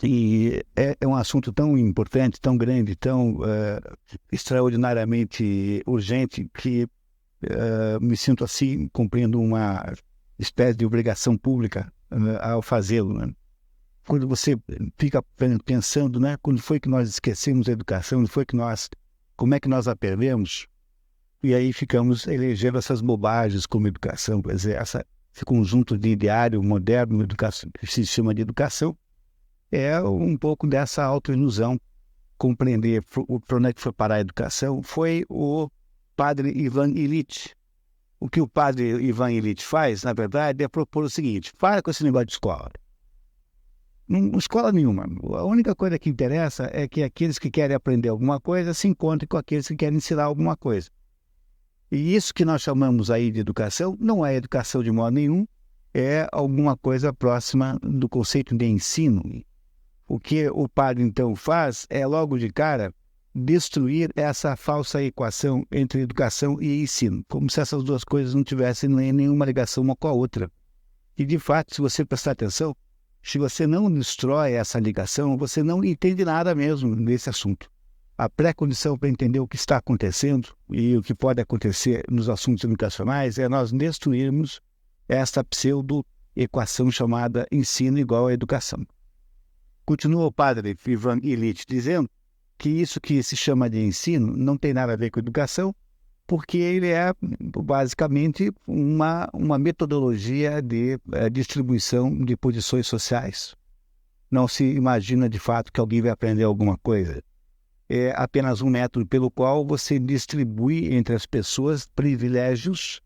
E é um assunto tão importante, tão grande, tão extraordinariamente urgente que me sinto assim, cumprindo uma espécie de obrigação pública ao fazê-lo, né? Quando você fica pensando, né, quando foi que nós esquecemos a educação, como é que nós a perdemos, e aí ficamos elegendo essas bobagens como educação, quer dizer, esse conjunto de ideário moderno, educação, que se chama de educação, é um pouco dessa autoilusão. Compreender para onde é que foi parar a educação foi o padre Ivan Illich. O que o padre Ivan Illich faz, na verdade, é propor o seguinte: para com esse negócio de escola. Não, escola nenhuma. A única coisa que interessa é que aqueles que querem aprender alguma coisa se encontrem com aqueles que querem ensinar alguma coisa. E isso que nós chamamos aí de educação não é educação de modo nenhum, é alguma coisa próxima do conceito de ensino. O que o padre então faz é, logo de cara, destruir essa falsa equação entre educação e ensino, como se essas duas coisas não tivessem nenhuma ligação uma com a outra. E, de fato, se você prestar atenção, se você não destrói essa ligação, você não entende nada mesmo nesse assunto. A pré-condição para entender o que está acontecendo e o que pode acontecer nos assuntos educacionais é nós destruirmos essa pseudo-equação chamada ensino igual a educação. Continua o padre Ivan Illich dizendo que isso que se chama de ensino não tem nada a ver com educação, porque ele é basicamente uma metodologia de distribuição de posições sociais. Não se imagina de fato que alguém vai aprender alguma coisa. É apenas um método pelo qual você distribui entre as pessoas privilégios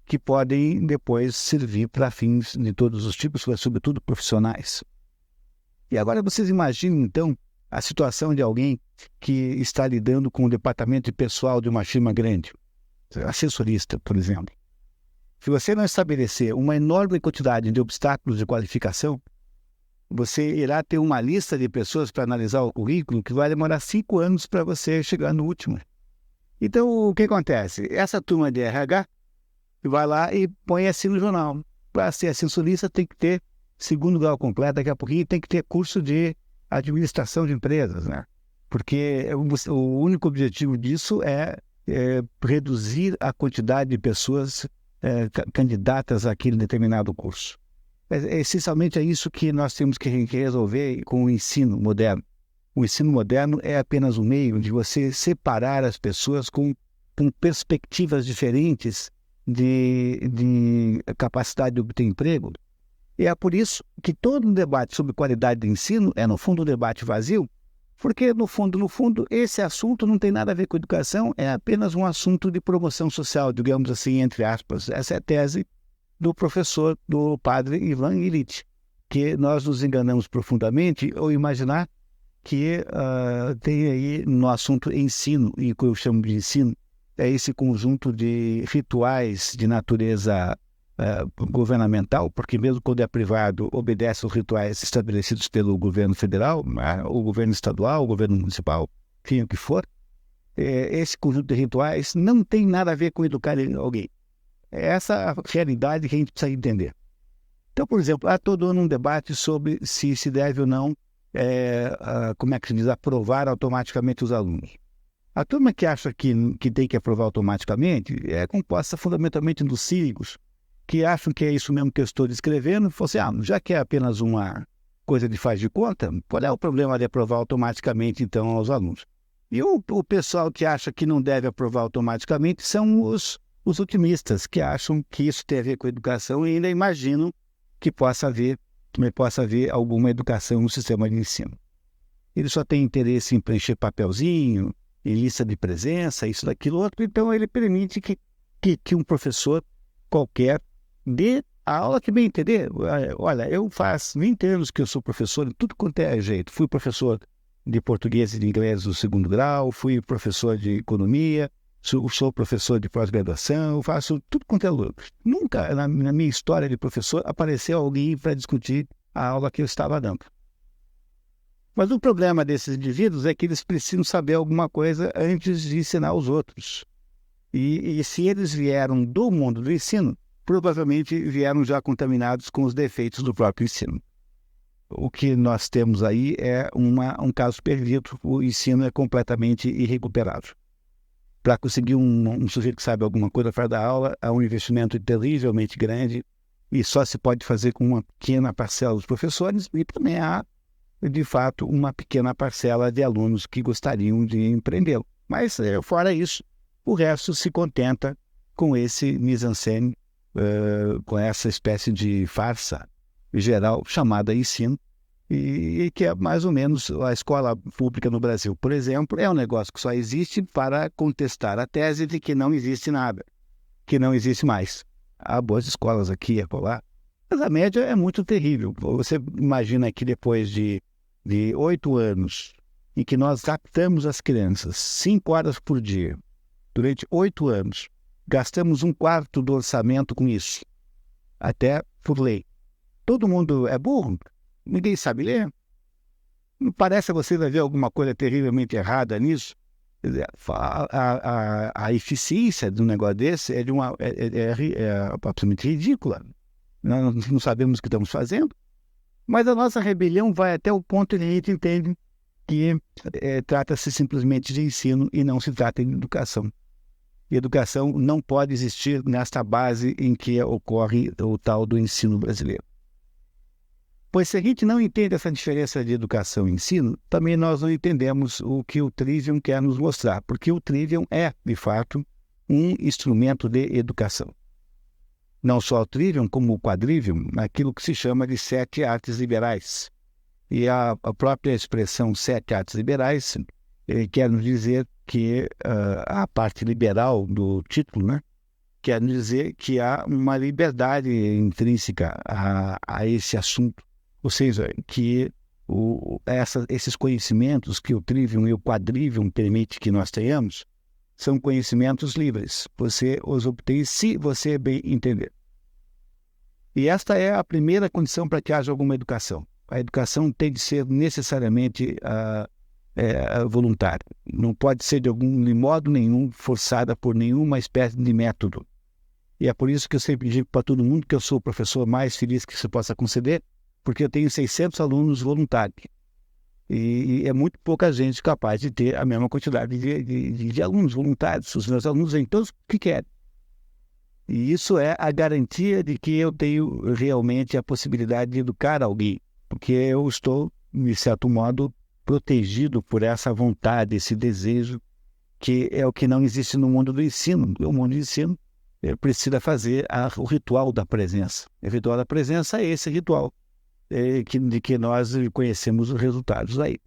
que podem depois servir para fins de todos os tipos, sobretudo profissionais. E agora vocês imaginam, então, a situação de alguém que está lidando com o departamento de pessoal de uma firma grande, assessorista, por exemplo. Se você não estabelecer uma enorme quantidade de obstáculos de qualificação, você irá ter uma lista de pessoas para analisar o currículo que vai demorar 5 anos para você chegar no último. Então, o que acontece? Essa turma de RH vai lá e põe assim no jornal. Para ser assessorista tem que ter segundo grau completo, daqui a pouquinho tem que ter curso de administração de empresas, né? Porque o único objetivo disso é reduzir a quantidade de pessoas candidatas àquele determinado curso. Essencialmente é isso que nós temos que resolver com o ensino moderno. O ensino moderno é apenas um meio de você separar as pessoas com perspectivas diferentes de capacidade de obter emprego. E é por isso que todo um debate sobre qualidade de ensino é, no fundo, um debate vazio, porque, no fundo, esse assunto não tem nada a ver com educação, é apenas um assunto de promoção social, digamos assim, entre aspas. Essa é a tese do professor, do padre Ivan Illich, que nós nos enganamos profundamente ao imaginar que tem aí no assunto ensino, e o que eu chamo de ensino, é esse conjunto de rituais de natureza governamental, porque mesmo quando é privado, obedece aos rituais estabelecidos pelo governo federal, o governo estadual, o governo municipal, enfim, o que for. Esse conjunto de rituais não tem nada a ver com educar alguém. É essa a realidade que a gente precisa entender. Então, por exemplo, há todo ano um debate sobre se deve ou não, como é que se diz, aprovar automaticamente os alunos. A turma que acha que tem que aprovar automaticamente é composta fundamentalmente dos cívicos, que acham que é isso mesmo que eu estou descrevendo, e falam assim, já que é apenas uma coisa de faz de conta, qual é o problema de aprovar automaticamente, então, aos alunos? E o pessoal que acha que não deve aprovar automaticamente são os otimistas, que acham que isso tem a ver com educação e ainda imaginam que possa haver alguma educação no sistema de ensino. Ele só tem interesse em preencher papelzinho, em lista de presença, isso, daquilo, outro, então ele permite que um professor qualquer dê a aula que bem entender. Olha, eu faz 20 anos que eu sou professor de tudo quanto é jeito. Fui professor de português e de inglês do 2º grau, fui professor de economia, sou professor de pós-graduação, faço tudo quanto é louco. Nunca na minha história de professor apareceu alguém para discutir a aula que eu estava dando. Mas o problema desses indivíduos é que eles precisam saber alguma coisa antes de ensinar os outros. E se eles vieram do mundo do ensino, provavelmente vieram já contaminados com os defeitos do próprio ensino. o que nós temos aí é um caso perdido, o ensino é completamente irrecuperável. Para conseguir um sujeito que sabe alguma coisa para dar aula, há um investimento terrivelmente grande e só se pode fazer com uma pequena parcela dos professores e também há, de fato, uma pequena parcela de alunos que gostariam de empreendê-lo. Mas, fora isso, o resto se contenta com esse mise-en-scène, com essa espécie de farsa geral chamada ensino, e que é mais ou menos a escola pública no Brasil, por exemplo, é um negócio que só existe para contestar a tese de que não existe nada, que não existe mais. Há boas escolas aqui e acolá, mas a média é muito terrível. Você imagina que depois de 8 anos, em que nós raptamos as crianças 5 horas por dia, durante 8 anos, gastamos 1/4 do orçamento com isso, até por lei. Todo mundo é burro? Ninguém sabe ler? Não parece a você vai ver alguma coisa terrivelmente errada nisso? Quer dizer, a eficiência de um negócio desse é absolutamente ridícula. Nós não sabemos o que estamos fazendo, mas a nossa rebelião vai até o ponto em que a gente entende que trata-se simplesmente de ensino e não se trata de educação. E educação não pode existir nesta base em que ocorre o tal do ensino brasileiro. Pois se a gente não entende essa diferença de educação e ensino, também nós não entendemos o que o Trivium quer nos mostrar, porque o Trivium é, de fato, um instrumento de educação. Não só o Trivium, como o Quadrivium, aquilo que se chama de 7 artes liberais. E a própria expressão 7 artes liberais quer nos dizer que a parte liberal do título, né, quer nos dizer que há uma liberdade intrínseca a esse assunto. Ou seja, que esses conhecimentos que o Trivium e o Quadrivium permitem que nós tenhamos são conhecimentos livres. Você os obtém se você bem entender. E esta é a primeira condição para que haja alguma educação. A educação tem de ser necessariamente voluntária. Não pode ser de modo nenhum forçada por nenhuma espécie de método. E é por isso que eu sempre digo para todo mundo que eu sou o professor mais feliz que se possa conceder, porque eu tenho 600 alunos voluntários. E é muito pouca gente capaz de ter a mesma quantidade de alunos voluntários. Os meus alunos vêm todos o que querem. E isso é a garantia de que eu tenho realmente a possibilidade de educar alguém, porque eu estou, de certo modo, protegido por essa vontade, esse desejo, que é o que não existe no mundo do ensino. O mundo do ensino precisa fazer o ritual da presença. O ritual da presença é esse ritual de que nós conhecemos os resultados aí.